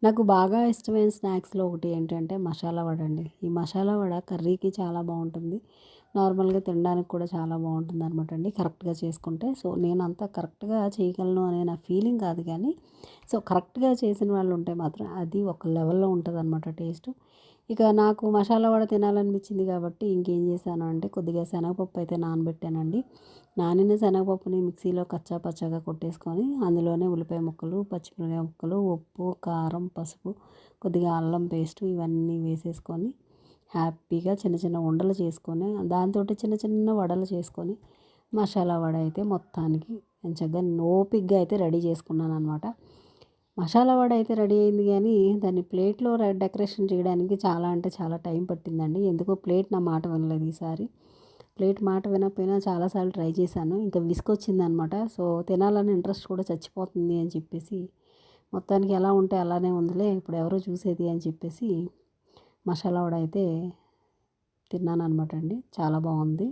నాకు బాగా ఇష్టమైన స్నాక్స్‌లో ఒకటి ఏంటంటే మసాలా వడ అండి. ఈ మసాలా వడ కర్రీకి చాలా బావుంటుంది. నార్మల్‌గా తినడానికి కూడా చాలా బావుంటుందనమాట అండి కరెక్ట్‌గా చేసుకుంటే. సో, నేనంత కరెక్ట్‌గా చేయగలను అనే నా ఫీలింగ్ కాదు గానీ, సో, కరెక్ట్‌గా చేసిన వాళ్ళు ఉంటే మాత్రం అది ఒక లెవెల్‌లో ఉంటదనమాట టేస్టు. ఇక నాకు మసాలా వడ తినాలనిపించింది కాబట్టి ఇంకేం చేశాను అంటే కొద్దిగా శనగపప్పు అయితే నానబెట్టానండి. నానిన శనగపప్పుని మిక్సీలో కచ్చా పచ్చాగా కొట్టేసుకొని అందులోనే ఉల్లిపాయ ముక్కలు, పచ్చిమిరపకాయ ముక్కలు, ఉప్పు, కారం, పసుపు, కొద్దిగా అల్లం పేస్టు ఇవన్నీ వేసేసుకొని హ్యాపీగా చిన్న చిన్న ఉండలు చేసుకొని దాంతోటి చిన్న చిన్న వడలు చేసుకొని మసాలా వడ అయితే మొత్తానికి ఎంచక్కా ఓపికగా అయితే రెడీ చేసుకున్నాననమాట. మసాలా వడ అయితే రెడీ అయింది గానీ దాన్ని ప్లేట్‌లో డెకరేషన్ చేయడానికి చాలా అంటే చాలా టైం పట్టిందండి. ఎందుకో ప్లేట్ నా మాట వినలేదు ఈసారి. ప్లేట్ మాట వినకపోయినా చాలా సార్లు ట్రై చేశాను. ఇంకా విసుగొచ్చిందనమాట. సో, తినాలని ఇంట్రెస్ట్ కూడా చచ్చిపోతుంది అని చెప్పేసి మొత్తానికి ఎలా ఉంటే అలానే ఉందిలే ఇప్పుడు ఎవరు చూసేది అని చెప్పేసి మసాలా వడ అయితే తిన్నాననమాట అండి. చాలా బావుంది.